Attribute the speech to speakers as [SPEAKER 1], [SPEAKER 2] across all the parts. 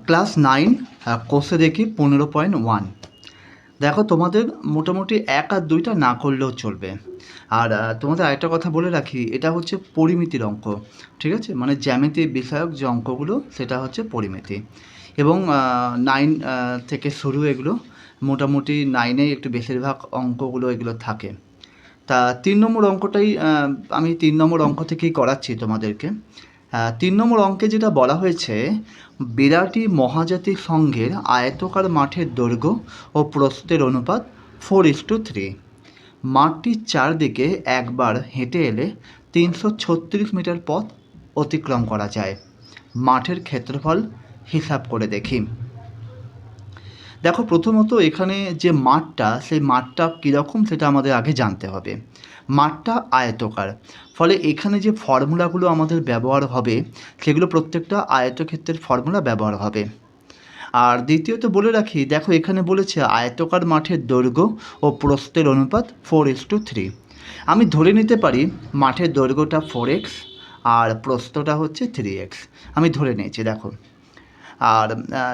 [SPEAKER 1] Class 9 কোর্সে দেখি 15.1। দেখো তোমাদের মোটামুটি 1 আর 2টা না করলেও চলবে। আর তোমাদের আরেকটা কথা বলে রাখি, এটা হচ্ছে পরিমিতির অঙ্ক, ঠিক আছে? মানে জ্যামিতি বিষয়ক যে অঙ্কগুলো সেটা হচ্ছে পরিমিতি। এবং 9 থেকে শুরু এগুলো, মোটামুটি 9এই একটু বেশিরভাগ অঙ্কগুলো এগুলো থাকে। তা 3 নম্বর অঙ্কটাই আমি 3 নম্বর অঙ্ক থেকেই করাচ্ছি তোমাদেরকে। 3 নম্বর অঙ্কে যেটা বলা হয়েছে, বিরাটি মহাজাতি সংঘের আয়তকার মাঠের দৈর্ঘ্য ও প্রস্থের অনুপাত 4:3। মাঠটির চারদিকে একবার হেঁটে এলে 336 মিটার পথ অতিক্রম করা যায়। মাঠের ক্ষেত্রফল হিসাব করে দেখি। দেখো প্রথমত এখানে যে মাঠটা, সেই মাঠটা কীরকম সেটা আমাদের আগে জানতে হবে। মাঠটা আয়তকার, ফলে এখানে যে ফর্মুলাগুলো আমাদের ব্যবহার হবে সেগুলো প্রত্যেকটা আয়তক্ষেত্রের ফর্মুলা ব্যবহার হবে। আর দ্বিতীয়ত বলে রাখি, দেখো এখানে বলেছে আয়তকার মাঠের দৈর্ঘ্য ও প্রস্থের অনুপাত 4:3। আমি ধরে নিতে পারি মাঠের দৈর্ঘ্যটা 4x আর প্রস্থটা হচ্ছে 3x, আমি ধরে নিয়েছি। দেখো আর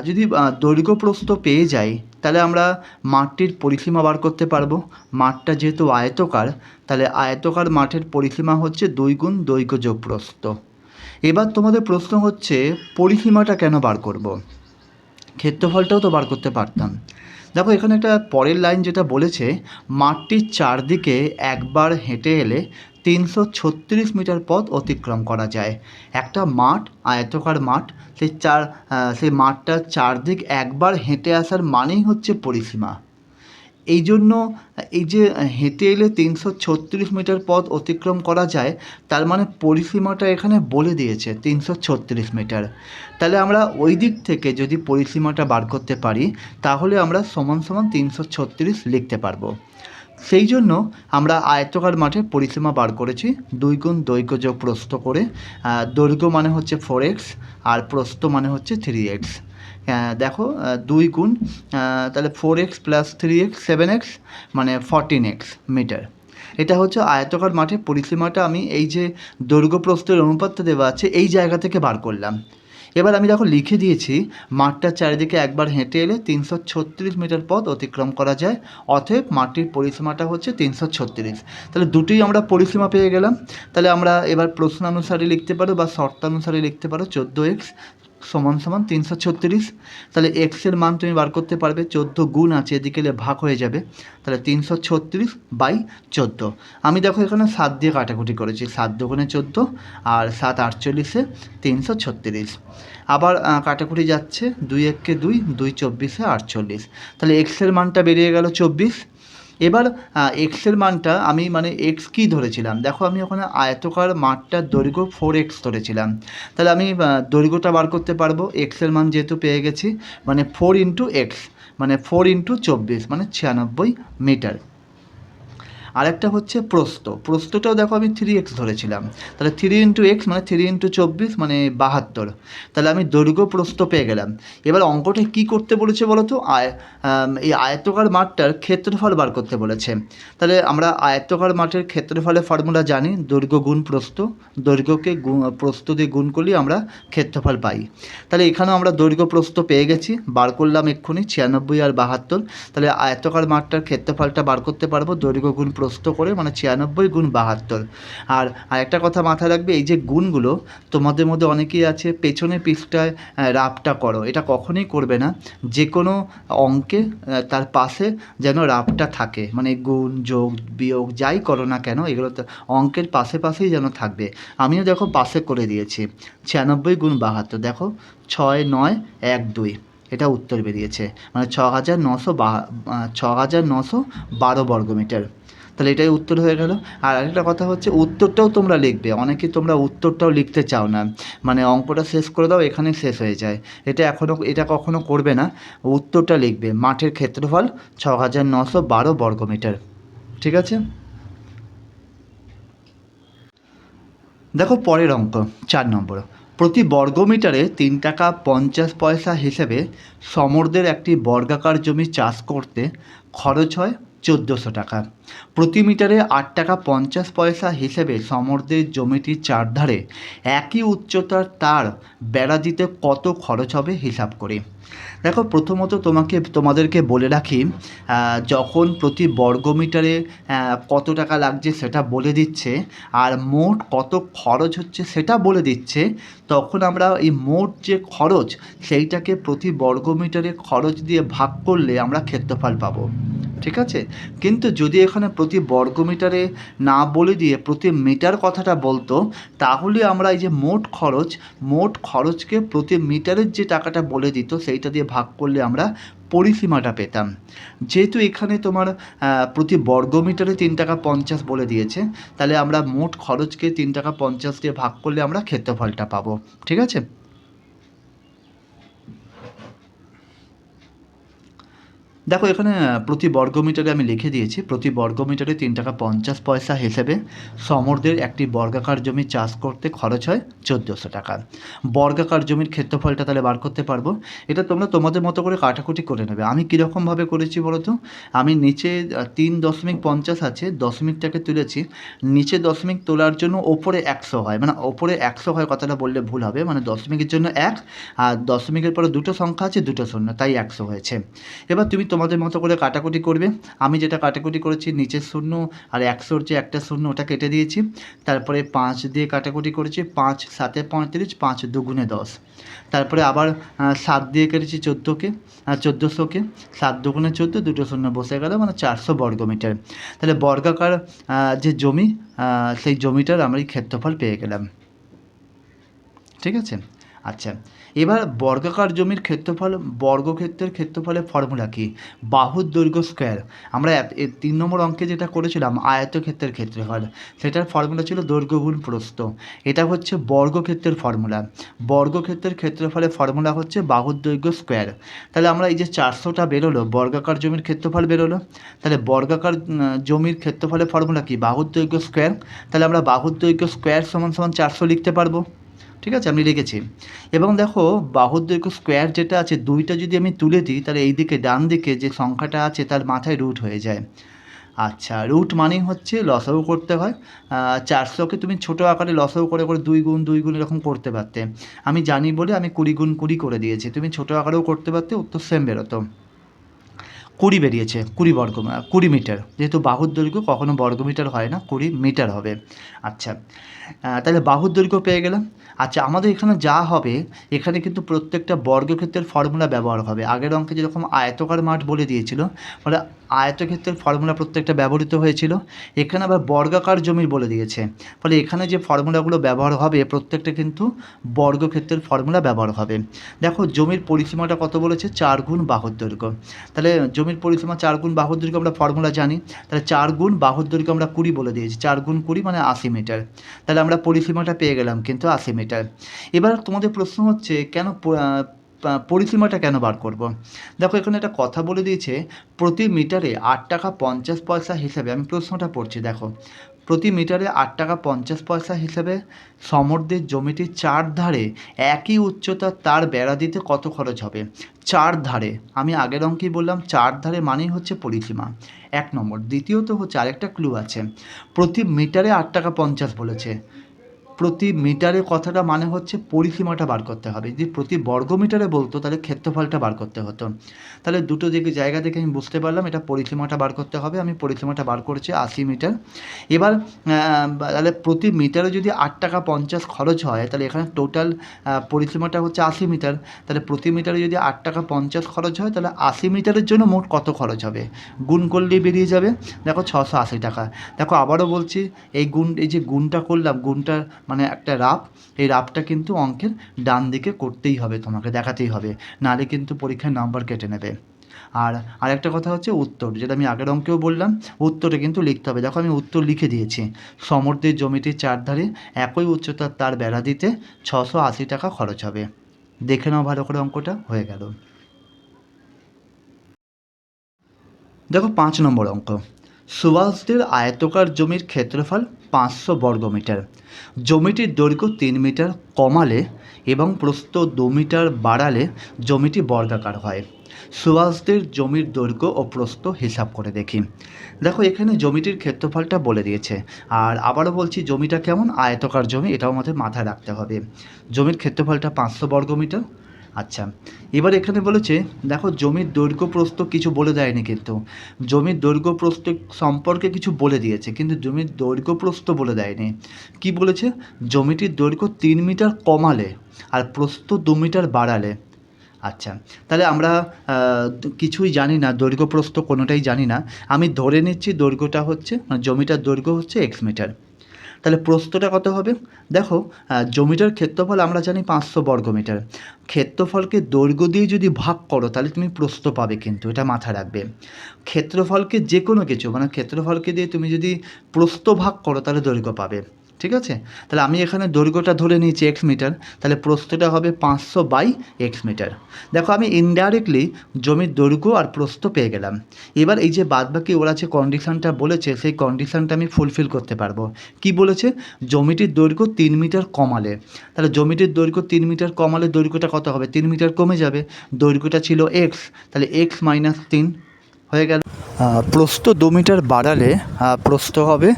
[SPEAKER 1] যদি দৈর্ঘ্য প্রস্থ পেয়ে যাই, তাহলে আমরা মাঠটির পরিসীমা বার করতে পারবো। মাঠটা যেহেতু আয়তকার, তাহলে আয়তকার মাঠের পরিসীমা হচ্ছে 2 গুণ দৈর্ঘ্য যোগ প্রস্থ। এবার তোমাদের প্রশ্ন হচ্ছে পরিসীমাটা কেন বার করব? ক্ষেত্রফলটাও তো বার করতে পারতাম। দেখো এখানে একটা পরের লাইন যেটা বলেছে, মাঠটির চারদিকে একবার হেঁটে এলে 336 মিটার পথ অতিক্রম করা যায়। একটা মাঠ, আয়তকার মাঠ, সেই মাঠটার চারদিক একবার হেঁটে আসার মানেই হচ্ছে পরিসীমা। এই জন্য এই যে হেঁটে এলে 336 মিটার পথ অতিক্রম করা যায়, তার মানে পরিসীমাটা এখানে বলে দিয়েছে 336 মিটার। তাহলে আমরা ওই দিক থেকে যদি পরিসীমাটা বার করতে পারি, তাহলে আমরা সমান সমান 336 লিখতে পারবো। সেই জন্য আমরা আয়তকার মাঠে পরিসীমা বার করেছি 2 গুণ দৈর্ঘ্য যোগ প্রস্থ করে। দৈর্ঘ্য মানে হচ্ছে 4x আর প্রস্থ মানে হচ্ছে 3x। দেখো 2 গুণ তাহলে 4x প্লাস 3x 7x মানে 14x মিটার। এটা হচ্ছে আয়তকার মাঠে পরিসীমাটা আমি এই যে দৈর্ঘ্য প্রস্থের অনুপাতটা দেওয়া আছে এই জায়গা থেকে বার করলাম। এবার আমি দেখো লিখে দিয়েছি, মাঠটার চারিদিকে একবার হেঁটে এলে 336 মিটার পথ অতিক্রম করা যায়, অতএব মাঠটির পরিসীমাটা হচ্ছে 336। তাহলে দুটোই আমরা পরিসীমা পেয়ে গেলাম। তাহলে আমরা এবার প্রশ্নানুসারে লিখতে পারো বা শর্তানুসারে লিখতে পারো 14x সমান সমান 336। তাহলে এক্সের মান তুমি বার করতে পারবে, 14 গুণ আছে এদিকে ভাগ হয়ে যাবে, তাহলে 336/14। আমি দেখো এখানে 7 দিয়ে কাটাকুটি করেছি, 7 দুগুণে 14 আর 7 48-এ 336। আবার কাটাকুটি যাচ্ছে, 2 1-কে 2, 2 24-এ 48। তাহলে এক্সের মানটা বেরিয়ে গেল 24। এবার এক্সের মানটা আমি মানে এক্স কী ধরেছিলাম, দেখো আমি ওখানে আয়তকার মাঠটার দৈর্ঘ্য 4x ধরেছিলাম। তাহলে আমি দৈর্ঘ্যটা বার করতে পারবো, এক্সের মান যেহেতু পেয়ে গেছি, মানে 4 × x মানে 4 × 24 মানে 96 মিটার। আরেকটা হচ্ছে প্রস্থটাও দেখো আমি 3x ধরেছিলাম, তাহলে 3 × x মানে 3 × 24 মানে 72। তাহলে আমি দৈর্ঘ্য প্রস্থ পেয়ে গেলাম। এবার অঙ্কটা কী করতে বলেছে বলো তো, এই আয়তকার মাঠটার ক্ষেত্রফল বার করতে বলেছে। তাহলে আমরা আয়তকার মাঠের ক্ষেত্রফলের ফর্মুলা জানি, দৈর্ঘ্য গুণ প্রস্থ। দৈর্ঘ্যকে প্রস্থ দিয়ে গুণ করলেই আমরা ক্ষেত্রফল পাই। তাহলে এখানেও আমরা দৈর্ঘ্য প্রস্থ পেয়ে গেছি, বার করলাম এক্ষুনি 96 আর 72। তাহলে আয়তকার মাঠটার ক্ষেত্রফলটা বার করতে পারবো দৈর্ঘ্য গুণ প্রস্থ করে, মানে 96 গুণ 72। আর আরেকটা কথা মাথায় রাখবে, এই যে গুণগুলো তোমাদের মধ্যে অনেকেই আছে পেছনের পৃষ্ঠায় রাফটা করো, এটা কখনোই করবে না। যে কোনো অঙ্কে তার পাশে যেন রাফটা থাকে, মানে গুণ যোগ বিয়োগ যাই করো না কেন এগুলো অঙ্কের পাশেই যেন থাকবে। আমিও দেখো পাশে করে দিয়েছি 96 গুণ 72। দেখো 6 9 1 2, এটা উত্তর বেরিয়েছে, মানে 6912 বর্গমিটার। তাহলে এটাই উত্তর হয়ে গেল। আর আরেকটা কথা হচ্ছে উত্তরটাও তোমরা লিখবে, অনেকে তোমরা উত্তরটাও লিখতে চাও না, মানে অঙ্কটা শেষ করে দাও এখানেই শেষ হয়ে যায়। এটা কখনো করবে না, উত্তরটা লিখবে, মাঠের ক্ষেত্রফল 6912 বর্গমিটার। ঠিক আছে? দেখো পরের অঙ্ক 4 নম্বর। প্রতি বর্গমিটারে 3 টাকা 50 পয়সা হিসেবে সমরদের একটি বর্গাকার জমি চাষ করতে খরচ হয় 1400 টাকা। প্রতি মিটারে 8 টাকা 50 পয়সা হিসেবে সমর্থের জমিটির চারধারে একই উচ্চতার তার বেড়া দিতে কত খরচ হবে হিসাব করি। দেখো, প্রথমত তোমাদেরকে বলে রাখি, যখন প্রতি বর্গমিটারে কত টাকা লাগছে সেটা বলে দিচ্ছে, আর মোট কত খরচ হচ্ছে সেটা বলে দিচ্ছে, তখন আমরা এই মোট যে খরচ সেইটাকে প্রতি বর্গমিটারে খরচ দিয়ে ভাগ করলে আমরা ক্ষেত্রফল পাবো। ঠিক আছে? কিন্তু যদি এখানে প্রতি বর্গমিটারে না বলে দিয়ে প্রতি মিটার কথাটা বলতো, তাহলে আমরা এই যে মোট খরচকে প্রতি মিটারের যে টাকাটা বলে দিত সেইটা দিয়ে ভাগ করলে আমরা পরিসীমাটা পেতাম। যেহেতু এখানে তোমার প্রতি বর্গমিটারে 3 টাকা 50 বলে দিয়েছে, তাহলে আমরা মোট খরচকে 3 টাকা 50 দিয়ে ভাগ করলে আমরা ক্ষেত্রফলটা পাবো। ঠিক আছে? দেখো, এখানে প্রতি বর্গমিটারে আমি লিখে দিয়েছি, প্রতি বর্গমিটারে 3 টাকা 50 পয়সা হিসেবে সমর্থের একটি বর্গাকার জমি চাষ করতে খরচ হয় 1400 টাকা। বর্গাকার জমির ক্ষেত্রফলটা তাহলে বার করতে পারবো। এটা তোমরা তোমাদের মতো করে কাটাকুটি করে নেবে। আমি কীরকমভাবে করেছি বলো তো? আমি নিচে 3.50 আছে, দশমিকটাকে তুলেছি। নিচে দশমিক তোলার জন্য ওপরে 100 হয়, মানে ওপরে 100 হয় কথাটা বললে ভুল হবে, মানে দশমিকের জন্য 1, আর দশমিকের পরে দুটো সংখ্যা আছে, দুটো শূন্য, তাই 100 হয়েছে। এবার তুমি তোমাদের মতো করে কাটাকুটি করবে। আমি যেটা কাটাকুটি করেছি, নিচের শূন্য আর 100-র যে একটা শূন্য ওটা কেটে দিয়েছি, তারপরে 5 দিয়ে কাটাকুটি করেছি, 5 7 35, 5 2 10, তারপরে আবার 7 দিয়ে কেটেছি 1400কে, 7 2 14, দুটো শূন্য বসে গেল, মানে 400 বর্গমিটার। তাহলে বর্গাকার যে জমি, সেই জমিটার আমরা এই ক্ষেত্রফল পেয়ে গেলাম। ঠিক আছে? আচ্ছা, এবার বর্গাকার জমির ক্ষেত্রফল, বর্গক্ষেত্রের ক্ষেত্রফলের ফর্মুলা কি? বাহুর দৈর্ঘ্য স্কোয়ার। আমরা 3 নম্বর অঙ্কে যেটা করেছিলাম আয়তক্ষেত্রের ক্ষেত্রফল, সেটার ফর্মুলা ছিল দৈর্ঘ্য গুণ প্রস্থ। এটা হচ্ছে বর্গক্ষেত্রের ফর্মুলা। বর্গক্ষেত্রের ক্ষেত্রফলের ফর্মুলা হচ্ছে বাহুর দৈর্ঘ্য স্কোয়ার। তাহলে আমরা এই যে 400টা বেরোলো, বর্গাকার জমির ক্ষেত্রফল বেরোলো, তাহলে বর্গাকার জমির ক্ষেত্রফলের ফর্মুলা কি? বাহুর দৈর্ঘ্য স্কোয়ার। তাহলে আমরা বাহুর দৈর্ঘ্য স্কোয়ার সমান সমান 400 লিখতে পারবো। ঠিক আছে? আমি লিখেছি। এবং দেখো, বাহুর দৈর্ঘ্য স্কোয়ার যেটা আছে, 2টা যদি আমি তুলে দিই, তাহলে এই দিকে ডান দিকে যে সংখ্যাটা আছে তার মাথায় রুট হয়ে যায়। আচ্ছা, রুট মানেই হচ্ছে লসাগু করতে হয়। 400কে তুমি ছোটো আকারে লসাগু করে 2 গুণ 2 গুণ এরকম করতে পারতে। আমি জানি বলে আমি 20 গুণ 20 করে দিয়েছি। তুমি ছোটো আকারেও করতে পারতে, উত্তর সেম বেরোতো। 20 বেরিয়েছে, 20 মিটার। যেহেতু বাহুর দৈর্ঘ্য কখনো বর্গমিটার হয় না, 20 মিটার হবে। আচ্ছা, তাহলে বাহুর দৈর্ঘ্য পেয়ে গেলাম। আচ্ছা, আমাদের এখানে যা হবে, এখানে কিন্তু প্রত্যেকটা বর্গক্ষেত্রের ফর্মুলা ব্যবহার হবে। আগের অঙ্কে যেরকম আয়তকার মাঠ বলে দিয়েছিল, ফলে আয়তক্ষেত্রের ফর্মুলা প্রত্যেকটা ব্যবহৃত হয়েছিল। এখানে আবার বর্গাকার জমির বলে দিয়েছে, ফলে এখানে যে ফর্মুলাগুলো ব্যবহার হবে প্রত্যেকটা কিন্তু বর্গক্ষেত্রের ফর্মুলা ব্যবহার হবে। দেখো, জমির পরিসীমাটা কত বলেছে? 4 গুণ বাহুর দৈর্ঘ্য। তাহলে জমির পরিসীমা 4 গুণ বাহুর দৈর্ঘ্য আমরা ফর্মুলা জানি। তাহলে 4 গুণ বাহুর দৈর্ঘ্য আমরা 20 বলে দিয়েছি। 4 গুণ 20 মানে 80 মিটার। তাহলে আমরা পরিসীমাটা পেয়ে গেলাম কিন্তু 80 মিটার। এবার তোমাদের প্রশ্ন হচ্ছে, কেন পরিসীমাটা কেন বার করব? দেখো, এখানে একটা কথা বলে দিয়েছে, প্রতি মিটারে 8 টাকা 50 পয়সা হিসেবে, আমি প্রশ্নটা পড়ছি দেখো, প্রতি মিটারে 8 টাকা 50 পয়সা হিসেবে সমর্থের জমিটির চারধারে একই উচ্চতার তার বেড়া দিতে কত খরচ হবে? চারধারে, আমি আগের অঙ্কেই বললাম চারধারে মানেই হচ্ছে পরিসীমা, 1 নম্বর। দ্বিতীয়ত হচ্ছে, আরেকটা ক্লু আছে, প্রতি মিটারে 8 টাকা 50 বলেছে। প্রতি মিটারে কথাটা মানে হচ্ছে পরিসীমাটা বার করতে হবে। যদি প্রতি বর্গমিটারে বলতো তাহলে ক্ষেত্রফলটা বার করতে হতো। তাহলে দুটো দিকে জায়গা থেকে আমি বুঝতে পারলাম এটা পরিসীমাটা বার করতে হবে। আমি পরিসীমাটা বার করেছি 80 মিটার। এবার তাহলে প্রতি মিটারে যদি 8 টাকা 50 খরচ হয়, তাহলে এখানে টোটাল পরিসীমাটা হচ্ছে 80 মিটার। তাহলে প্রতি মিটারে যদি 8 টাকা 50 খরচ হয়, তাহলে 80 মিটারের জন্য মোট কত খরচ হবে? গুণ করলেই বেরিয়ে যাবে। দেখো, 680 টাকা। দেখো, আবারও বলছি, এই যে গুণটা করলাম, গুণটা মানে একটা রাফ, এই রাফটা কিন্তু অঙ্কের ডান দিকে করতেই হবে, তোমাকে দেখাতেই হবে, নাহলে কিন্তু পরীক্ষায় নাম্বার কেটে নেবে। আর আরেকটা কথা হচ্ছে উত্তর, যেটা আমি আগের অঙ্কেও বললাম, উত্তরে কিন্তু লিখতে হবে। দেখো, আমি উত্তর লিখে দিয়েছি, সমর্থের জমিটির চারধারে একই উচ্চতার তার বেড়া দিতে 680 টাকা খরচ হবে। দেখে নাও ভালো করে, অঙ্কটা হয়ে গেল। দেখো, 5 নম্বর অঙ্ক, সুভাষদের আয়তকার জমির ক্ষেত্রফল 500 বর্গমিটার। জমিটির দৈর্ঘ্য 3 মিটার কমালে এবং প্রস্থ 2 মিটার বাড়ালে জমিটি বর্গাকার হয়। সুভাষদের জমির দৈর্ঘ্য ও প্রস্থ হিসাব করে দেখি। দেখো এখানে জমিটির ক্ষেত্রফলটা বলে দিয়েছে, আর আবারও বলছি জমিটা কেমন, আয়তকার জমি, এটাও আমাদের মাথায় রাখতে হবে। জমির ক্ষেত্রফলটা 500 বর্গমিটার। আচ্ছা, এবার এখানে বলেছে দেখো জমির দৈর্ঘ্য প্রস্থ কিছু বলে দেয়নি, কিন্তু জমির দৈর্ঘ্য প্রস্থ সম্পর্কে কিছু বলে দিয়েছে, কিন্তু জমির দৈর্ঘ্য প্রস্থ বলে দেয়নি। কি বলেছে, জমিটির দৈর্ঘ্য 3 মিটার কমালে আর প্রস্থ 2 মিটার বাড়ালে। আচ্ছা, তাহলে আমরা কিছুই জানি না, দৈর্ঘ্য প্রস্থ কোনোটাই জানি না। আমি ধরে নিচ্ছি দৈর্ঘ্যটা হচ্ছে, জমিটার দৈর্ঘ্য হচ্ছে এক্স মিটার। তাহলে প্রস্থটা কত হবে? দেখো জমিটার ক্ষেত্রফল আমরা জানি 500 বর্গমিটার। ক্ষেত্রফলকে দৈর্ঘ্য দিয়ে যদি ভাগ করো তাহলে তুমি প্রস্থ পাবে, কিন্তু এটা মাথায় রাখবে। ক্ষেত্রফলকে যে কোনো কিছু মানে ক্ষেত্রফলকে দিয়ে তুমি যদি প্রস্থ ভাগ করো তাহলে দৈর্ঘ্য পাবে। ঠিক আছে, তাহলে আমি এখানে দৈর্ঘ্যটা ধরে নিয়েছি এক্স মিটার, তাহলে প্রস্থটা হবে 500 বাই এক্স মিটার। দেখো আমি ইনডাইরেক্টলি জমির দৈর্ঘ্য আর প্রস্থ পেয়ে গেলাম। এবার এই যে বাদবাকি ওরা যে কন্ডিশনটা বলেছে সেই কন্ডিশনটা আমি ফুলফিল করতে পারবো। কি বলেছে, জমিটির দৈর্ঘ্য 3 মিটার কমালে, তাহলে জমিটির দৈর্ঘ্য 3 মিটার কমালে দৈর্ঘ্যটা কত হবে, 3 মিটার কমে যাবে। দৈর্ঘ্যটা ছিল এক্স, তাহলে এক্স মাইনাস 3 হয়ে গেল। প্রস্থ 2 মিটার বাড়ালে প্রস্থ হবে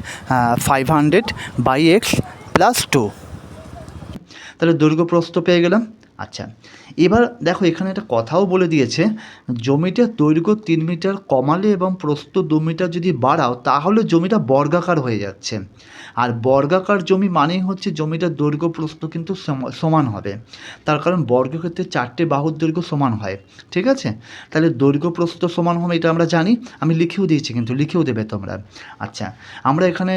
[SPEAKER 1] 500 বাই এক্স প্লাস 2, তাহলে দৈর্ঘ্য প্রস্থ পেয়ে গেলাম। আচ্ছা, এবার দেখো এখানে একটা কথাও বলে দিয়েছে, জমিটার দৈর্ঘ্য 3 মিটার কমালে এবং প্রস্থ 2 মিটার যদি বাড়াও তাহলে জমিটা বর্গাকার হয়ে যাচ্ছে। আর বর্গাকার জমি মানেই হচ্ছে জমিটার দৈর্ঘ্য প্রস্থ কিন্তু সমান হবে, তার কারণ বর্গক্ষেত্রে 4টে বাহুর দৈর্ঘ্য সমান হয়। ঠিক আছে, তাহলে দৈর্ঘ্য প্রস্থ সমান হবে এটা আমরা জানি, আমি লিখেও দিয়েছি, কিন্তু লিখেও দেবে তোমরা। আচ্ছা, আমরা এখানে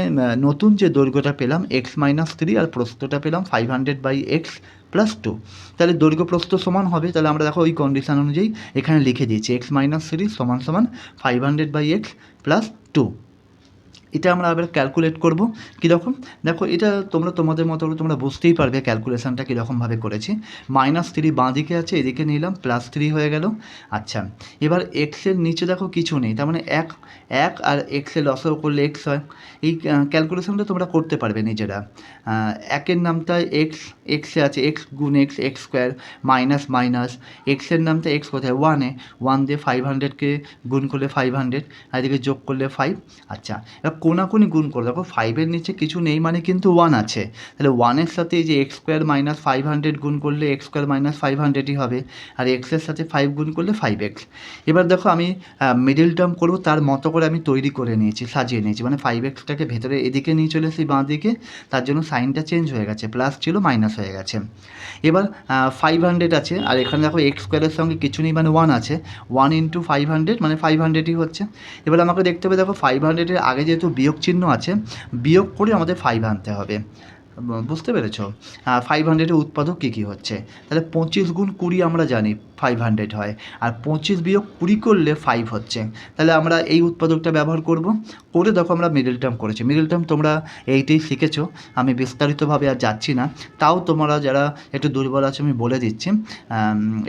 [SPEAKER 1] নতুন যে দৈর্ঘ্যটা পেলাম এক্স মাইনাস 3 আর প্রস্থটা পেলাম 500 বাই এক্স প্লাস 2, তাহলে দৈর্ঘ্য প্রস্থ সমান হবে। তাহলে আমরা দেখো ওই কন্ডিশন অনুযায়ী এখানে লিখে দিয়েছি এক্স মাইনাস 3 সমান সমান 500 বাই এক্স প্লাস 2। এটা আমরা আবার ক্যালকুলেট করব কীরকম, দেখো এটা তোমরা তোমাদের মতো করে তোমরা বুঝতেই পারবে ক্যালকুলেশানটা কীরকমভাবে করেছি। -3 বাঁ দিকে আছে, এদিকে নিলাম +3 হয়ে গেল। আচ্ছা, এবার এক্সের নিচে দেখো কিছু নেই, তার মানে এক আর এক্সের লসাগু করলে এক্স হয়। এই ক্যালকুলেশানটা তোমরা করতে পারবে নিজেরা। একের নামটা এক্সে আছে এক্স গুণ x, x square minus minus, এক্সের নামটা এক্স কোথায় 1-এ, 1 দিয়ে 500কে গুণ করলে 500, আর এদিকে যোগ করলে 5। আচ্ছা, এবার কোনাকুনি গুণ করে দেখো 5-এর নিচে কিছু নেই মানে কিন্তু 1 আছে, তাহলে 1-এর সাথে এই যে এক্স স্কোয়ার মাইনাস 500 গুণ করলে এক্স স্কোয়ার মাইনাস 500ই হবে, আর এক্সের সাথে 5 গুণ করলে 5x। এবার দেখো আমি মিডল টার্ম করবো, তার মতো করে আমি তৈরি করে নিয়েছি, সাজিয়ে নিয়েছি, মানে 5xটাকে ভেতরে এদিকে নিয়ে চলে এসেছি বাঁ দিকে, তার জন্য সাইনটা চেঞ্জ হয়ে গেছে, প্লাস ছিল মাইনাস হয়ে গেছে। এবার 500 আছে, আর এখানে দেখো এক্স স্কোয়ারের সঙ্গে কিছু নেই মানে 1 আছে, 1 ইন্টু 500 মানে 500ই হচ্ছে। এবার আমাকে দেখতে হবে দেখো 500-এর আগে যেহেতু বিয়োগ চিহ্ন আছে, বিয়োগ করে আমাদের 5 আনতে হবে। বুঝতে পেরেছ? 500-এর উৎপাদক কী কী হচ্ছে, তাহলে 25 গুণ 20 আমরা জানি 500 হয়, আর 25 বিয়োগ 20 করলে 5 হচ্ছে, তাহলে আমরা এই উৎপাদকটা ব্যবহার করব। করে দেখো আমরা মিডল টার্ম করেছি। মিডল টার্ম তোমরা এইটাই শিখেছো, আমি বিস্তারিতভাবে আর যাচ্ছি না, তাও তোমরা যারা একটু দুর্বল আছে আমি বলে দিচ্ছি।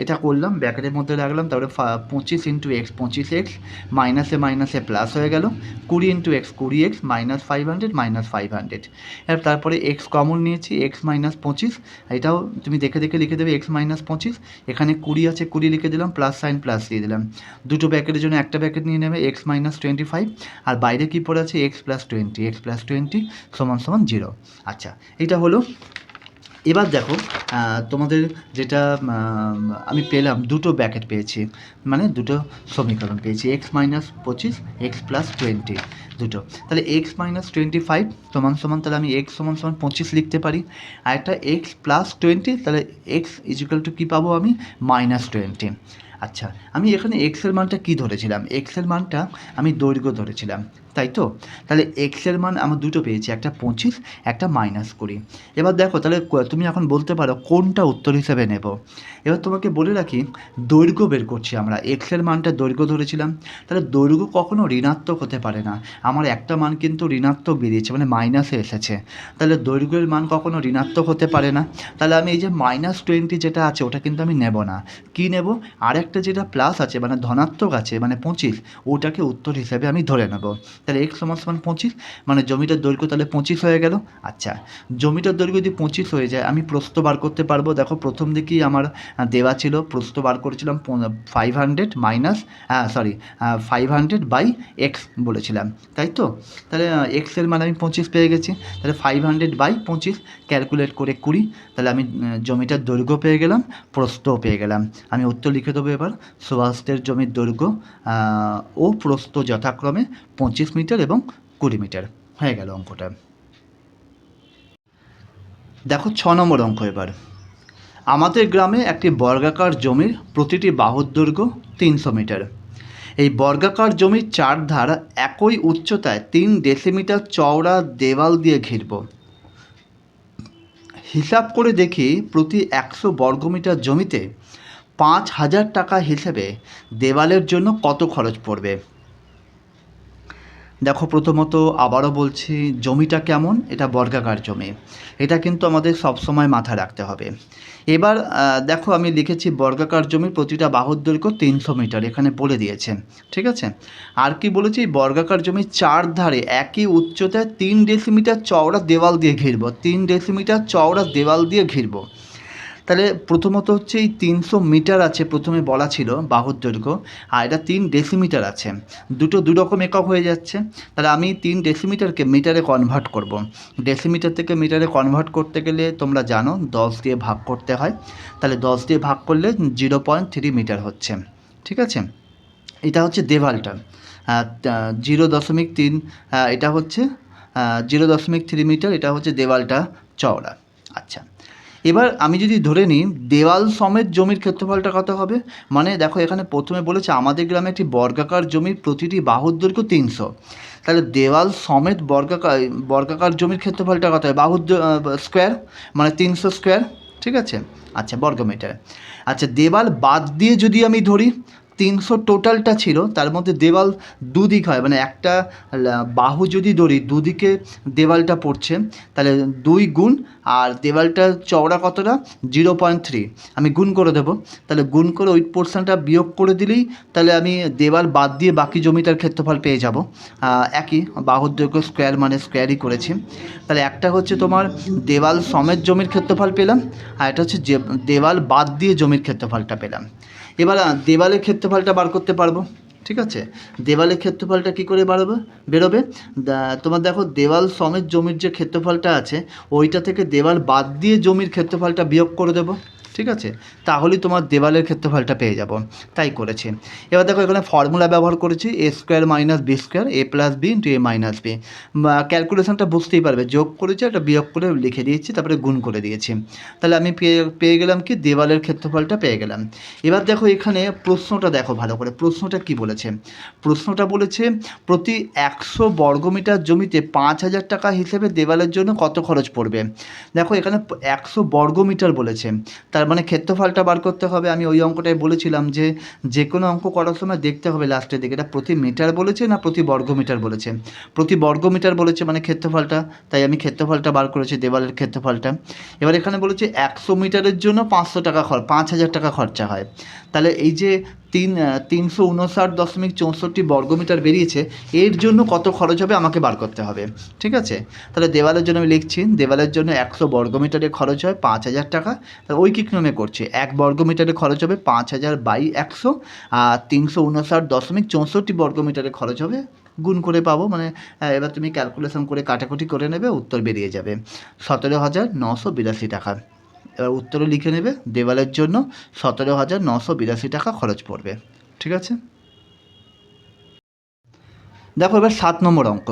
[SPEAKER 1] এটা করলাম, ব্র্যাকেটের মধ্যে রাখলাম, তারপরে 25 ইন্টু এক্স 25x, মাইনাসে মাইনাসে প্লাস হয়ে গেল, 20 into x 20x minus 500 minus 500। এবার তারপরে এক্স কমন নিয়েছি, এক্স মাইনাস 25, এটাও তুমি দেখে দেখে লিখে দেবে এক্স মাইনাস 25, এখানে 20 আছে 20 লিখে দিলাম, প্লাস সাইন প্লাস দিয়ে দিলাম। দুটো ব্র্যাকেটের জন্য একটা ব্র্যাকেট নিয়ে নেবে এক্স মাইনাস 25, আর বাইরে কী পড়ে আছে এক্স প্লাস 20 সমান সমান 0। আচ্ছা, এটা হলো। এবার দেখো তোমাদের যেটা আমি পেলাম, দুটো ব্র্যাকেট পেয়েছি, মানে দুটো সমীকরণ পেয়েছি, এক্স মাইনাস 25 এক্স প্লাস 20 দুটো, তাহলে এক্স মাইনাস 25 সমান সমান, তাহলে আমি এক্স সমান সমান 25 লিখতে পারি, আর একটা এক্স প্লাস 20, তাহলে এক্স ইজিক্যাল টু কী পাবো আমি, -20। আচ্ছা, আমি এখানে এক্সের মানটা কী ধরেছিলাম, এক্সের মানটা আমি দৈর্ঘ্য ধরেছিলাম, তাই তো? তাহলে এক্সের মান আমার দুটো পেয়েছি, একটা 25 একটা -20। এবার দেখো তাহলে তুমি এখন বলতে পারো কোনটা উত্তর হিসেবে নেব। এবার তোমাকে বলে রাখি দৈর্ঘ্য বের করছি আমরা, এক্সের মানটা দৈর্ঘ্য ধরেছিলাম, তাহলে দৈর্ঘ্য কখনো ঋণাত্মক হতে পারে না। আমার একটা মান কিন্তু ঋণাত্মক বেরিয়েছে মানে মাইনাসে এসেছে, তাহলে দৈর্ঘ্যের মান কখনো ঋণাত্মক হতে পারে না। তাহলে আমি এই যে -20 যেটা আছে ওটা কিন্তু আমি নেব না, কী নেব, আরেকটা আরেকটা যেটা প্লাস আছে মানে ধনাত্মক আছে মানে 25, ওটাকে উত্তর হিসাবে আমি ধরে নেব। তাহলে x সমান সমান 25, মানে জমিটার দৈর্ঘ্য তাহলে 25 হয়ে গেল। আচ্ছা, জমিটার দৈর্ঘ্য যদি 25 হয়ে যায় আমি প্রস্থ বার করতে পারবো। দেখো প্রথম দিকেই আমার দেওয়া ছিল, প্রস্থ বার করেছিলাম 500 মাইনাস 500/x বলেছিলাম, তাই তো? তাহলে এক্সের মানে আমি 25 পেয়ে গেছি। তাহলে 500/25 ক্যালকুলেট করে 20, তাহলে আমি জমিটার দৈর্ঘ্য পেয়ে গেলাম, প্রস্থও পেয়ে গেলাম। আমি উত্তর লিখে দেবো এবার। সুভাষের জমির দৈর্ঘ্য ও প্রস্থ যথাক্রমে 25 মিটার এবং 20 মিটার। হয়ে গেল অঙ্কটা। দেখো 6 নম্বর অঙ্ক এবার। আমাদের গ্রামে একটি বর্গাকার জমির প্রতিটি বাহুর দৈর্ঘ্য 300 মিটার। এই বর্গাকার জমির চারধার একই উচ্চতায় 3 ডেসিমিটার চওড়া দেওয়াল দিয়ে ঘিরব। হিসাব করে দেখি প্রতি 100 বর্গমিটার জমিতে 5,000 টাকা হিসেবে দেওয়ালের জন্য কত খরচ পড়বে। দেখো প্রথমত আবারও বলছি, জমিটা কেমন, এটা বর্গাকার জমি, এটা কিন্তু আমাদের সবসময় মাথায় রাখতে হবে। এবার দেখো আমি লিখেছি বর্গাকার জমির প্রতিটা বাহুর দৈর্ঘ্য 300 মিটার, এখানে বলে দিয়েছে, ঠিক আছে। আর কি বলেছি, বর্গাকার জমির চার ধারে একই উচ্চতায় 3 ডেসিমিটার চওড়া দেওয়াল দিয়ে ঘিরব, 3 ডেসিমিটার চওড়া দেওয়াল দিয়ে ঘিরব। তাহলে প্রথমত হচ্ছে এই 300 মিটার আছে, প্রথমে বলা ছিল বাহুর দৈর্ঘ্য, আর এটা 3 ডেসিমিটার আছে, দুটো দু রকম একক হয়ে যাচ্ছে। তাহলে আমি 3 ডেসিমিটারকে মিটারে কনভার্ট করব। ডেসিমিটার থেকে মিটারে কনভার্ট করতে গেলে তোমরা জানো 10 দিয়ে ভাগ করতে হয়। তাহলে 10 দিয়ে ভাগ করলে 0.3 মিটার হচ্ছে, ঠিক আছে। এটা হচ্ছে দেওয়ালটা, 0.3, এটা হচ্ছে 0.3 মিটার, এটা হচ্ছে দেওয়ালটা চওড়া। আচ্ছা, এবার আমি যদি ধরে নিই দেওয়াল সমেত জমির ক্ষেত্রফলটা কত হবে, মানে দেখো এখানে প্রথমে বলেছে আমাদের গ্রামে একটি বর্গাকার জমির প্রতিটি বাহুর দৈর্ঘ্য 300, তাহলে দেওয়াল সমেত বর্গাকার জমির ক্ষেত্রফলটা কত হয়, বাহুর স্কোয়ার, মানে 300 স্কোয়ার, ঠিক আছে। আচ্ছা, বর্গমিটার। আচ্ছা, দেওয়াল বাদ দিয়ে যদি আমি ধরি 300 টোটালটা ছিল, তার মধ্যে দেওয়াল দুদিক হয়, মানে একটা বাহু যদি ধরি দুদিকে দেওয়ালটা পড়ছে, তাহলে 2 গুণ, আর দেওয়ালটা চওড়া কতটা 0.3, আমি গুণ করে দেবো। তাহলে গুণ করে ওই পোর্শনটা বিয়োগ করে দিলেই তাহলে আমি দেওয়াল বাদ দিয়ে বাকি জমিটার ক্ষেত্রফল পেয়ে যাব। একই বাহুর দৈর্ঘ্য স্কোয়ার মানে স্কোয়ারই করেছি। তাহলে একটা হচ্ছে তোমার দেওয়াল সমেত জমির ক্ষেত্রফল পেলাম, আর এটা হচ্ছে দেওয়াল বাদ দিয়ে জমির ক্ষেত্রফলটা পেলাম। এবার দেওয়ালের ক্ষেত্রফলটা বার করতে পারবো, ঠিক আছে। দেওয়ালের ক্ষেত্রফলটা কী করে বেরোবে, তোমার দেখো দেওয়াল সমেত জমির যে ক্ষেত্রফলটা আছে ওইটা থেকে দেওয়াল বাদ দিয়ে জমির ক্ষেত্রফলটা বিয়োগ করে দেবো, ঠিক আছে। তাহলেই তোমার দেওয়ালের ক্ষেত্রফলটা পেয়ে যাব, তাই করেছি। এবার দেখো এখানে ফর্মুলা ব্যবহার করেছি a square minus b square, a plus b into a minus b. ক্যালকুলেশনটা বুঝতেই পারবে, যোগ করেছি একটা বিয়োগ করে লিখে দিয়েছি, তারপরে গুণ করে দিয়েছি। তাহলে আমি পেয়ে গেলাম কি, দেওয়ালের ক্ষেত্রফলটা পেয়ে গেলাম। এবার দেখো এখানে প্রশ্নটা দেখো ভালো করে, প্রশ্নটা কি বলেছে, প্রশ্নটা বলেছে প্রতি 100 বর্গমিটার জমিতে 5,000 টাকা হিসেবে দেওয়ালের জন্য কত খরচ পড়বে। দেখো এখানে 100 বর্গমিটার বলেছে, তার মানে ক্ষেত্রফলটা বার করতে হবে। আমি ওই অঙ্কটাই বলেছিলাম যে কোনো অঙ্ক করার সময় দেখতে হবে লাস্টের দিকে এটা প্রতি মিটার বলেছে না প্রতি বর্গমিটার বলেছে। প্রতি বর্গমিটার বলেছে মানে ক্ষেত্রফলটা, তাই আমি ক্ষেত্রফলটা বার করেছি, দেওয়ালের ক্ষেত্রফলটা। এবার এখানে বলেছে 100 মিটারের জন্য 500 টাকা 5,000 টাকা খরচা হয়। তাহলে এই যে 359.64 বর্গমিটার বেরিয়েছে, এর জন্য কত খরচ হবে আমাকে বার করতে হবে, ঠিক আছে। তাহলে দেওয়ালের জন্য আমি লিখছি, দেওয়ালের জন্য 100 বর্গমিটারে খরচ হয় 5,000 টাকা। তাহলে ঐকিক নিয়মে করছি, 1 বর্গমিটারে খরচ হবে 5,000/100, আর 359.64 বর্গমিটারে খরচ হবে, গুণ করে পাবো, মানে এবার তুমি ক্যালকুলেশন করে কাটাকুটি করে নেবে, উত্তর বেরিয়ে যাবে 17,982 টাকা। এবার উত্তরে লিখে নেবে দেওয়ালের জন্য 17,982 টাকা খরচ পড়বে, ঠিক আছে। দেখো এবার 7 নম্বর অঙ্ক।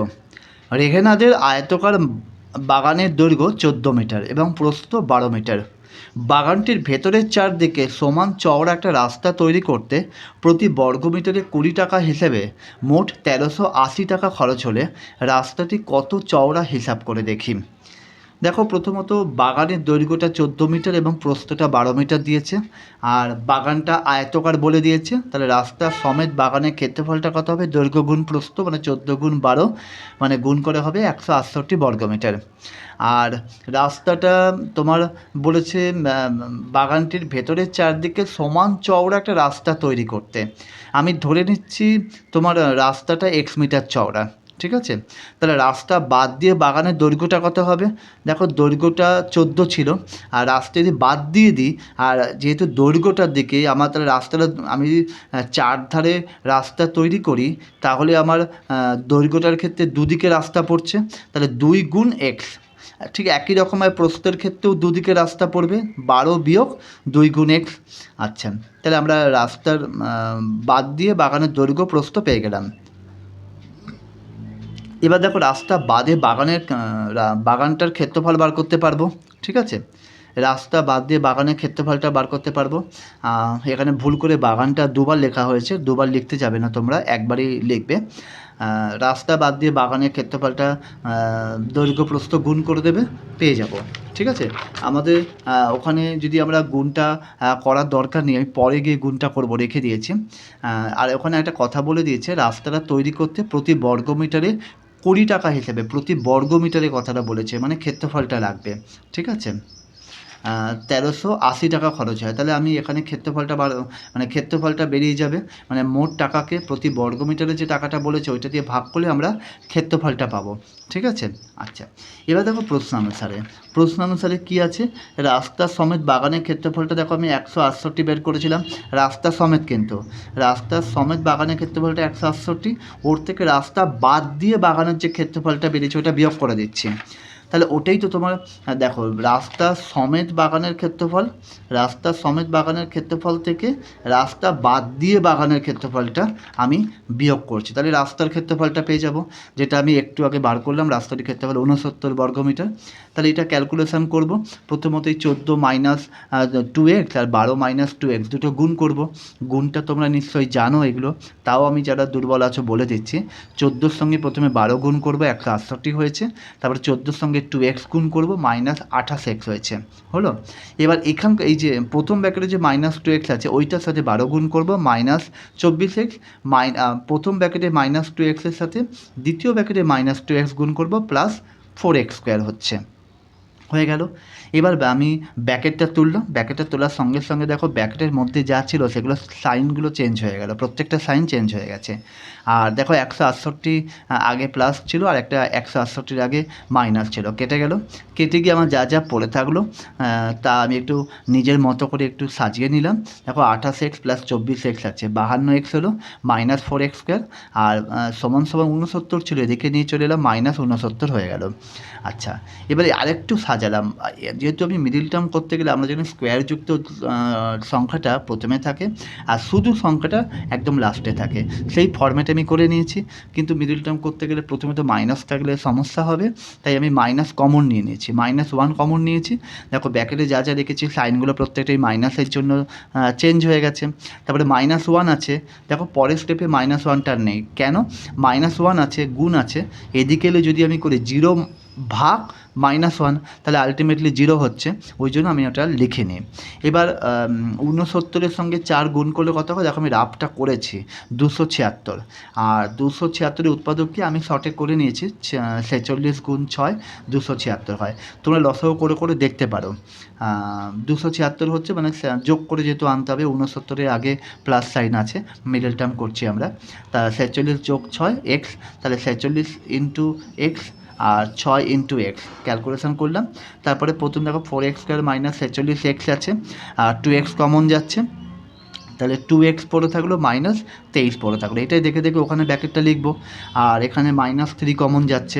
[SPEAKER 1] রেঘেনাদের আয়তকার বাগানের দৈর্ঘ্য 14 মিটার এবং প্রস্থ 12 মিটার। বাগানটির ভেতরের চারদিকে সমান চওড়া একটা রাস্তা তৈরি করতে প্রতি বর্গমিটারে 20 টাকা হিসেবে মোট 1380 টাকা খরচ হলে রাস্তাটি কত চওড়া হিসাব করে দেখি। দেখো প্রথমত বাগানের দৈর্ঘ্যটা 14 মিটার এবং প্রস্থটা 12 মিটার দিয়েছে, আর বাগানটা আয়তকার বলে দিয়েছে। তাহলে রাস্তা সমেত বাগানের ক্ষেত্রফলটা কত হবে? দৈর্ঘ্য গুণ প্রস্থ মানে 14 গুণ 12 মানে গুণ করে হবে 168 বর্গমিটার। আর রাস্তাটা তোমার বলেছে বাগানটির ভেতরের চারদিকে সমান চওড়া একটা রাস্তা তৈরি করতে। আমি ধরে নিচ্ছি তোমার রাস্তাটা x মিটার চওড়া, ঠিক আছে? তাহলে রাস্তা বাদ দিয়ে বাগানের দৈর্ঘ্যটা কত হবে? দেখো দৈর্ঘ্যটা 14 ছিল, আর রাস্তা যদি বাদ দিয়ে দিই, আর যেহেতু দৈর্ঘ্যটার দিকে আমার, তাহলে রাস্তাটা আমি যদি চারধারে রাস্তা তৈরি করি, তাহলে আমার দৈর্ঘ্যটার ক্ষেত্রে দুদিকে রাস্তা পড়ছে, তাহলে 2 গুণ এক্স। ঠিক একই রকমের প্রস্থের ক্ষেত্রেও দুদিকে রাস্তা পড়বে, 12 বিয়োগ 2 গুণ এক্স। আচ্ছা, তাহলে আমরা রাস্তার বাদ দিয়ে বাগানের দৈর্ঘ্য প্রস্থ পেয়ে গেলাম। এবার দেখো রাস্তা বাদে বাগানটার ক্ষেত্রফল বার করতে পারবো, ঠিক আছে? রাস্তা বাদ দিয়ে বাগানের ক্ষেত্রফলটা বার করতে পারবো। এখানে ভুল করে বাগানটা দুবার লেখা হয়েছে, দুবার লিখতে যাবে না তোমরা, একবারই লিখবে। রাস্তা বাদ দিয়ে বাগানের ক্ষেত্রফলটা দৈর্ঘ্য প্রস্থ গুণ করে দেবে, পেয়ে যাব, ঠিক আছে? আমাদের ওখানে যদি আমরা গুণটা করার দরকার নেই, আমি পরে গিয়ে গুণটা করব, রেখে দিয়েছি। আর ওখানে একটা কথা বলে দিয়েছে, রাস্তাটা তৈরি করতে প্রতি বর্গমিটারে 20 টাকা হিসেবে, প্রতি বর্গমিটারে কথাটা বলেছে, মানে ক্ষেত্রফলটা লাগবে, ঠিক আছে? 1380 টাকা খরচ হয়। তাহলে আমি এখানে ক্ষেত্রফলটা বেরিয়ে যাবে, মানে মোট টাকাকে প্রতি বর্গমিটারে যে টাকাটা বলেছে ওইটা দিয়ে ভাগ করলে আমরা ক্ষেত্রফলটা পাবো, ঠিক আছে? আচ্ছা, এবার দেখো প্রশ্নানুসারে কী আছে? রাস্তা সমেত বাগানের ক্ষেত্রফলটা দেখো আমি 168 বের করেছিলাম, রাস্তা সমেত, কিন্তু রাস্তা সমেত বাগানের ক্ষেত্রফলটা 168, ওর থেকে রাস্তা বাদ দিয়ে বাগানের যে ক্ষেত্রফলটা বেরিয়েছে ওটা বিয়োগ করে দিচ্ছি। তাহলে ওটাই তো তোমার, দেখো রাস্তা সমেত বাগানের ক্ষেত্রফল থেকে রাস্তা বাদ দিয়ে বাগানের ক্ষেত্রফলটা আমি বিয়োগ করছি, তাহলে রাস্তার ক্ষেত্রফলটা পেয়ে যাব, যেটা আমি একটু আগে বার করলাম। রাস্তাটির ক্ষেত্রফল 69 বর্গমিটার। তাহলে এটা ক্যালকুলেশন করব, প্রথমত এই 14 মাইনাস 2x আর 12 মাইনাস 2x দুটো গুণ করব। গুণটা তোমরা নিশ্চয়ই জানো এগুলো, তাও আমি যারা দুর্বল আছো বলে দিচ্ছি। 14 সঙ্গে প্রথমে 12 গুণ করব, 168 হয়েছে। তারপরে 14 সঙ্গে 2x গুণ করব, মাইনাস 28x হয়েছে, হলো? এবার এখানকার এই যে প্রথম ব্র্যাকেটে যে মাইনাস 2x আছে ওইটার সাথে 12 গুণ করব, মাইনাস 24x। প্রথম ব্র্যাকেটে মাইনাস 2x এর সাথে দ্বিতীয় ব্র্যাকেটে মাইনাস 2x গুণ করব, প্লাস 4x স্কোয়ার হচ্ছে, হয়ে গেল। এবার আমি ব্র্যাকেটটা তুললাম, ব্র্যাকেটটা তোলার সঙ্গে সঙ্গে দেখো ব্র্যাকেটের মধ্যে যা ছিল সেগুলো সাইনগুলো চেঞ্জ হয়ে গেল, প্রত্যেকটা সাইন চেঞ্জ হয়ে গেছে। আর দেখো 168 আগে প্লাস ছিল, আর একটা 168 আগে মাইনাস ছিল, কেটে গেল। কেটে গিয়ে আমার যা যা পড়ে থাকলো তা আমি একটু নিজের মতো করে একটু সাজিয়ে নিলাম। দেখো 28x প্লাস 24x আছে, 52x হলো, মাইনাস 4x স্কোয়ার, আর সমান 69 ছিল, এদিকে নিয়ে চলে এলাম, মাইনাস 69 হয়ে গেল। আচ্ছা, এবারে আরেকটু সাজালাম, যেহেতু আমি মিডিল টার্ম করতে গেলে আমরা জানি স্কোয়ারযুক্ত সংখ্যাটা প্রথমে থাকে আর শুধু সংখ্যাটা একদম লাস্টে থাকে, সেই ফর্ম্যাটে আমি করে নিয়েছি। কিন্তু মিডিল টার্ম করতে গেলে প্রথমে তো মাইনাস থাকলে সমস্যা হবে, তাই আমি মাইনাস কমন নিয়ে নিয়েছি, -1 কমন নিয়েছি। দেখো ব্র্যাকেটে যা যা রেখেছি সাইনগুলো প্রত্যেকটাই মাইনাসের জন্য চেঞ্জ হয়ে গেছে। তারপরে -1 আছে, দেখো পরের স্টেপে -1টা নেই, কেন? -1 আছে, গুণ আছে, এদিকে এলে যদি আমি করি 0 ভাগ -1, তাহলে আলটিমেটলি 0 হচ্ছে, ওই জন্য আমি ওটা লিখে নিই। এবার 69 সঙ্গে 4 গুণ করলে কত হয়? দেখো আমি রাফটা করেছি, 276। আর 276 উৎপাদক কি আমি শর্টে করে নিয়েছি, 46 গুণ 6 276 হয়। তোমরা লসাগু করে করে দেখতে পারো। 276 হচ্ছে, মানে যোগ করে যেহেতু আনতে হবে, 69 আগে প্লাস সাইন আছে, মিডল টার্ম করছি আমরা। তা 46 যোগ 6 এক্স, তাহলে 46 ইন্টু এক্স আর 6 ইন্টু এক্স ক্যালকুলেশন করলাম। তারপরে প্রথম দেখো 4x স্কোয়ার মাইনাস 46x আছে, আর 2x কমন যাচ্ছে, তাহলে 2x পড়ে থাকলো, মাইনাস 23 পড়ে থাকলো, এটাই দেখে দেখে ওখানে ব্র্যাকেটটা লিখবো। আর এখানে -3 কমন যাচ্ছে,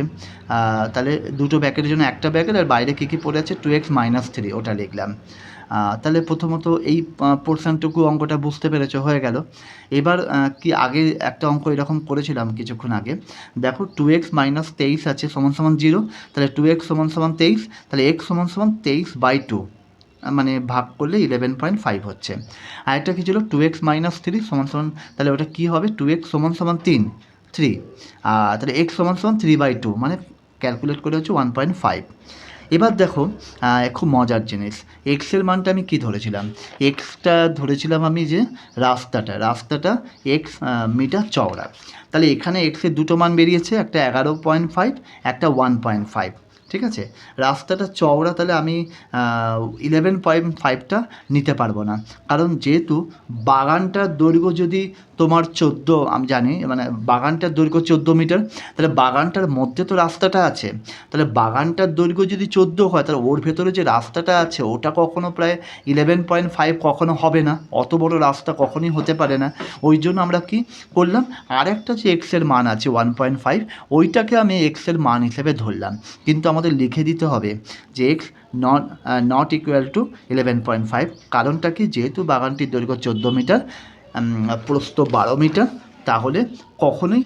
[SPEAKER 1] তাহলে দুটো ব্র্যাকেটের জন্য একটা ব্র্যাকেট, আর বাইরে কী কী পড়ে আছে 2x -3, ওটা লিখলাম। তাহলে প্রথমত এই পোর্শনটুকু অঙ্কটা বুঝতে পেরেছো, হয়ে গেল। এবার কি আগে একটা অঙ্ক এরকম করেছিলাম কিছুক্ষণ আগে, দেখো 2x - 23 আছে সমান সমান 0, তাহলে 2x সমান সমান 23, তাহলে x সমান সমান 23/2, মানে ভাগ করলে 11.5 হচ্ছে। আরেকটা কী ছিল 2x - 3 সমান সমান, তাহলে ওটা কী হবে 2x সমান সমান 3, তাহলে x সমান সমান 3/2, মানে ক্যালকুলেট করে হচ্ছে 1.5। এবার দেখো খুব মজার জিনিস, এক্সের মানটা আমি কি ধরেছিলাম, এক্সটা ধরেছিলাম আমি যে রাস্তাটা এক্স মিটার চওড়া। তাহলে এখানে এক্সের দুটো মান বেরিয়েছে, একটা 11.5, একটা 1.5। ঠিক আছে, রাস্তাটা চওড়া, তাহলে আমি 11.5টা নিতে পারবো না, কারণ যেহেতু বাগানটার দৈর্ঘ্য যদি তোমার 14, আমি জানি মানে বাগানটার দৈর্ঘ্য 14 মিটার, তাহলে বাগানটার মধ্যে তো রাস্তাটা আছে, তাহলে বাগানটার দৈর্ঘ্য যদি 14 হয়, তাহলে ওর ভেতরে যে রাস্তাটা আছে ওটা কখনো প্রায় 11.5 কখনো হবে না, অত বড় রাস্তা কখনোই হতে পারে না। ওই জন্য আমরা কি করলাম, আর একটা যে এক্সের মান আছে 1.5, ওইটাকে আমি এক্সের মান হিসেবে ধরলাম, কিন্তু আমাদের লিখে দিতে হবে যে এক্স নট ইকুয়াল টু 11.5। কারণটা কি, যেহেতু বাগানটির দৈর্ঘ্য 14 মিটার, প্রস্থ 12 মিটার, তাহলে কখনোই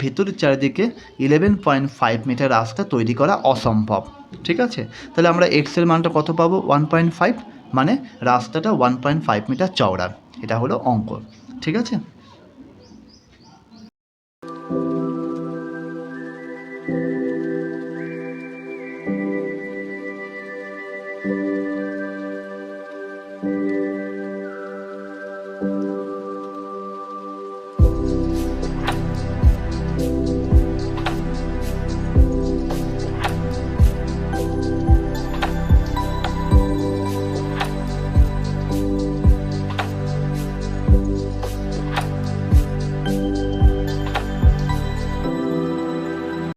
[SPEAKER 1] ভেতরের চারিদিকে 11.5 মিটার রাস্তা তৈরি করা অসম্ভব। ঠিক আছে, তাহলে আমরা এক্সের মানটা কত পাবো, 1.5, মানে রাস্তাটা 1.5 মিটার চওড়া। এটা হলো অঙ্ক। ঠিক আছে।